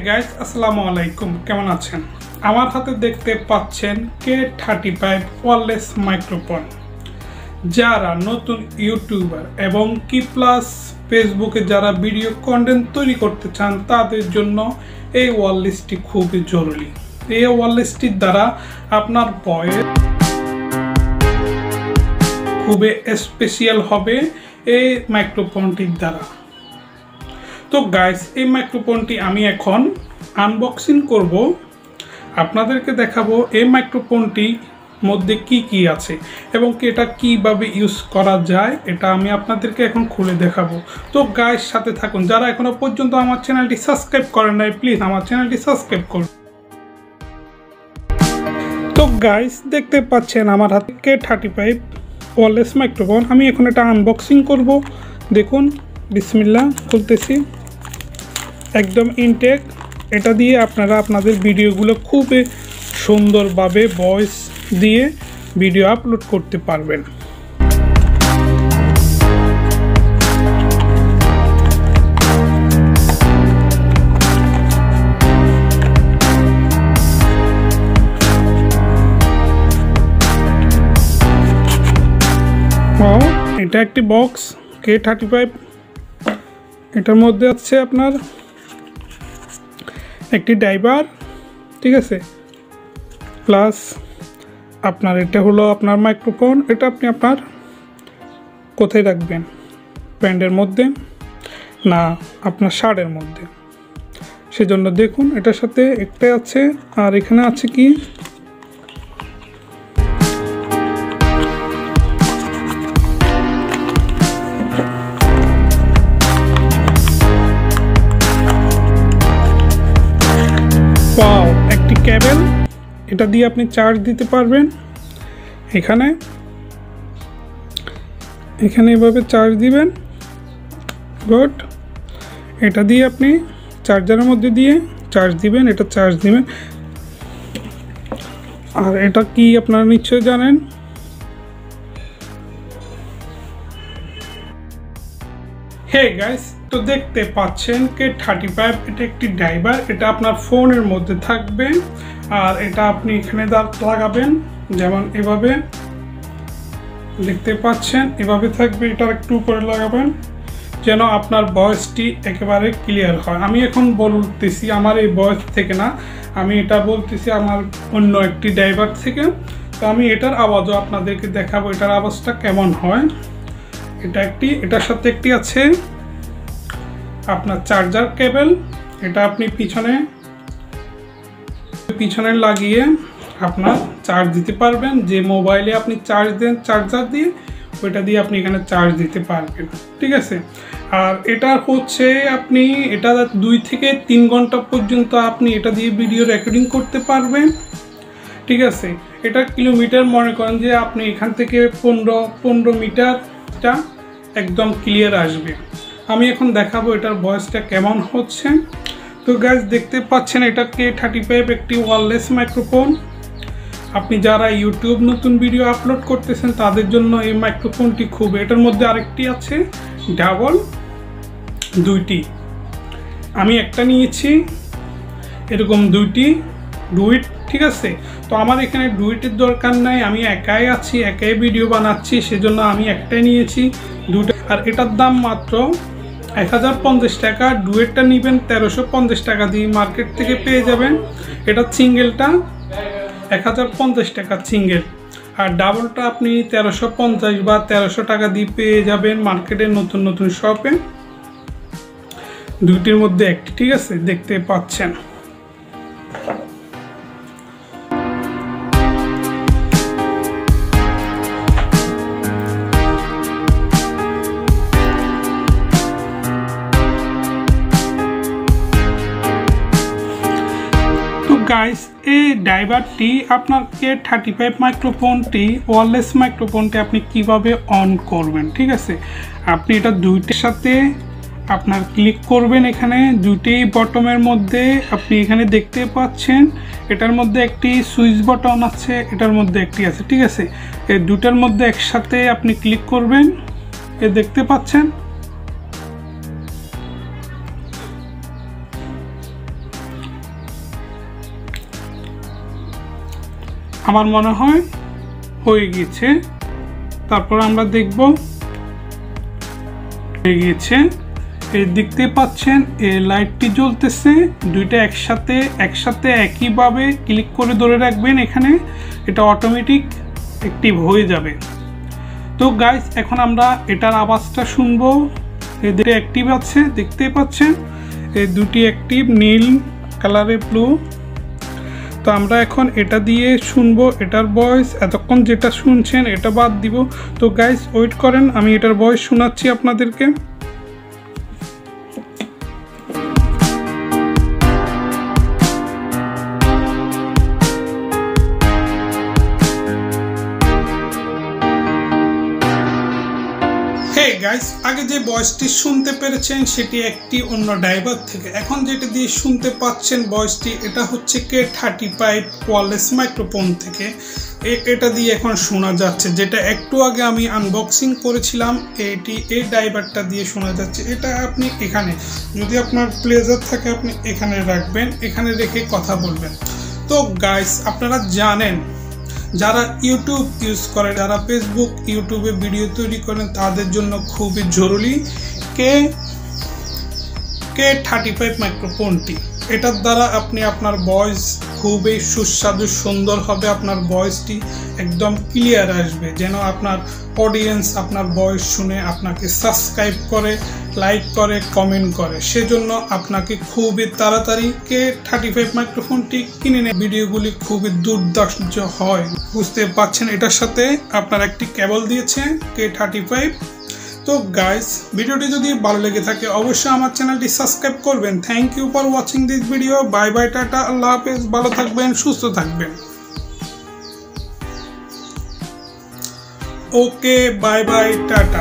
Guys আসসালামু আলাইকুম, কেমন আছেন? আমার হাতে দেখতে পাচ্ছেন K35 ওয়্যারলেস মাইক্রোফোন। যারা নতুন ইউটিউবার এবং কি প্লাস ফেসবুকে যারা ভিডিও কন্টেন্ট তৈরি করতে চান তাদের জন্য এই ওয়্যারলেসটি খুবই জরুরি। এই ওয়্যারলেসটির দ্বারা আপনার ভয়েস খুবই স্পেশাল হবে এই মাইক্রোফোনটির দ্বারা। তো গাইস, এই মাইক্রোফোনটি আমি এখন আনবক্সিং করব, আপনাদেরকে দেখাবো এই মাইক্রোফোনটি মধ্যে কি আছে এবং এটা কিভাবে ইউজ করা যায়, এটা আমি আপনাদেরকে এখন খুলে দেখাবো। তো গাইস সাথে থাকুন, যারা এখনো পর্যন্ত আমার চ্যানেলটি সাবস্ক্রাইব করেন নাই প্লিজ আমার চ্যানেলটি সাবস্ক্রাইব করুন। তো গাইস দেখতে পাচ্ছেন আমার হাতে K35 ওয়্যারলেস মাইক্রোফোন। আমি এখন এটা আনবক্সিং করব। দেখুন, বিসমিল্লাহ, খুলতেছি। একদম ইনটেক। এটা দিয়ে আপনারা আপনাদের ভিডিওগুলো খুবই সুন্দরভাবে ভয়েস দিয়ে ভিডিও আপলোড করতে পারবেন। এটা একটি বক্স K35। এটার মধ্যে আছে আপনার একটি ড্রাইভার, ঠিক আছে, প্লাস আপনার এটা হলো আপনার মাইক্রোফোন। এটা আপনি আপনার কোথায় রাখবেন? প্যান্টের মধ্যে না আপনার শার্টের মধ্যে, সেজন্য দেখুন এটার সাথে একটা আছে। আর এখানে আছে কি, একটি কেবল। এটা দিয়ে আপনি চার্জ দিতে পারবেন। এখানে এভাবে চার্জ দিবেন। গুড। এটা দিয়ে আপনি চার্জারের মধ্যে দিয়ে চার্জ দিবেন, এটা চার্জ দিবেন। আর এটা কি আপনারা নিশ্চয়ই জানেন। হে গাইস, তো দেখতে পাচ্ছেন K35 এটা একটি ড্রাইভার। এটা আপনার ফোনের মধ্যে থাকবে আর এটা আপনি এখানে লাগাবেন, যেমন এভাবে দেখতে পাচ্ছেন, এভাবে থাকবে। এটা একটু উপরে লাগাবেন যেন আপনার ভয়েসটি একেবারে ক্লিয়ার হয়। আমি এখন বলতেছি আমার এই ভয়েস থেকে না, আমি এটা বলতেছি আমার অন্য একটি ড্রাইভার থেকে। তো আমি এটার আওয়াজও আপনাদেরকে দেখাবো, এটার আওয়াজটা কেমন হয়। এটার সাথে একটি আছে আপনার চার্জার কেবল। এটা আপনি পিছনে লাগিয়ে আপনার চার্জ দিতে পারবেন। যে মোবাইলে আপনি চার্জ দেন চার্জার দিয়ে, ওইটা দিয়ে আপনি এখানে চার্জ দিতে পারবেন, ঠিক আছে। আর এটা হচ্ছে আপনি এটা 2 থেকে 3 ঘন্টা পর্যন্ত আপনি এটা দিয়ে ভিডিও রেকর্ডিং করতে পারবেন, ঠিক আছে। এটা কিলোমিটার মনে করেন যে আপনি এখান থেকে 15 মিটারটা একদম ক্লিয়ার আসবে। আমি এখন দেখাবো এটার ভয়েসটা কেমন হচ্ছে। তো গাইস দেখতে পাচ্ছেন এটা K35 একটি ওয়্যারলেস মাইক্রোফোন। আপনি যারা ইউটিউব নতুন ভিডিও আপলোড করতেছেন তাদের জন্য এই মাইক্রোফোনটি খুব। এটার মধ্যে আরেকটি আছে ডাবল, 2টি। আমি একটা নিয়েছি, এরকম ডুইট, ঠিক আছে। তো আমার এখানে ডুইটের দরকার নাই, আমি একাই আছি, একাই ভিডিও বানাচ্ছি, সেজন্য আমি একটাই নিয়েছি, 2টা। আর এটার দাম মাত্র 1050 টাকা। ডুয়েটটা নেবেন 1350 টাকা দিয়ে মার্কেট থেকে পেয়ে যাবেন। এটা সিঙ্গেলটা 1050 টাকা সিঙ্গেল, আর ডাবলটা আপনি 1350 বা 1300 টাকা দিয়ে পেয়ে যাবেন মার্কেটে নতুন শপে। 2টির মধ্যে একটি, ঠিক আছে, দেখতে পাচ্ছেন। গাইস, এই ড্রাইভারটি আপনার K35 মাইক্রোফোনটি ওয়্যারলেস মাইক্রোফোনটি আপনি কিভাবে অন করবেন, ঠিক আছে। আপনি এটা 2টির সাথে আপনার ক্লিক করবেন। এখানে 2টি বটমের মধ্যে আপনি এখানে দেখতে পাচ্ছেন এটার মধ্যে একটি সুইচ বটন আছে, এটার মধ্যে একটি আছে, ঠিক আছে। এই 2টার মধ্যে একসাথে আপনি ক্লিক করবেন, এ দেখতে পাচ্ছেন। আমার মনে হয় হয়ে গেছে। তারপর আমরা দেখব হয়ে গেছে। এই দেখতে পাচ্ছেন এই লাইটটি জ্বলতেছে, দুইটা একসাথে একইভাবে ক্লিক করে ধরে রাখবেন এখানে, এটা অটোমেটিক অ্যাক্টিভ হয়ে যাবে। তো গাইস এখন আমরা এটার আওয়াজটা শুনবো। এদের অ্যাক্টিভ আছে দেখতে পাচ্ছেন, এই দুটি অ্যাক্টিভ, নীল কালারে ব্লু। তো আমরা এখন এটা দিয়ে শুনবো এটার ভয়েস। এতক্ষণ যেটা শুনছেন এটা বাদ দিব। তো গাইস ওয়েট করেন, আমি এটার ভয়েস শোনাচ্ছি আপনাদেরকে। গাইস আগে যে ভয়েসটি শুনতে পেরেছেন সেটি একটি অন্য ড্রাইভার থেকে, এখন যেটা দিয়ে শুনতে পাচ্ছেন ভয়েসটি এটা হচ্ছে K35 ওয়্যারলেস মাইক্রোফোন থেকে। এটা দিয়ে এখন শোনা যাচ্ছে, যেটা একটু আগে আমি আনবক্সিং করেছিলাম এই ড্রাইভারটা দিয়ে শোনা যাচ্ছে। এটা আপনি এখানে যদি আপনার প্লেজার থাকে আপনি এখানে রাখবেন, এখানে রেখে কথা বলবেন। তো গাইস আপনারা জানেন যারা ইউটিউব ইউজ করে, যারা ফেসবুক ইউটিউবে ভিডিও তৈরি করেন তাদের জন্য খুবই জরুরি K35 মাইক্রোফোনটি। এটার দ্বারা আপনি আপনার ভয়েস খুবই সুস্বাদু সুন্দর হবে, আপনার ভয়েসটি একদম ক্লিয়ার আসবে, যেন আপনার অডিয়েন্স আপনার ভয়েস শুনে আপনাকে সাবস্ক্রাইব করে, লাইক করে, কমেন্ট করে। সেজন্য আপনাকে খুবই তাড়াতাড়ি K35 মাইক্রোফোনটি কিনে নেয়, ভিডিওগুলি খুবই দুর্দান্ত হয়। বুঝতে পারছেন এটার সাথে আপনার একটি কেবল দিয়েছে K35। তো গাইস ভিডিওটি যদি ভালো লেগে থাকে অবশ্যই আমার চ্যানেলটি সাবস্ক্রাইব করবেন। Thank you for watching this video. Bye bye, tata, আল্লাহ হাফেজ, ভালো থাকবেন, সুস্থ থাকবেন। Okay, bye bye, tata.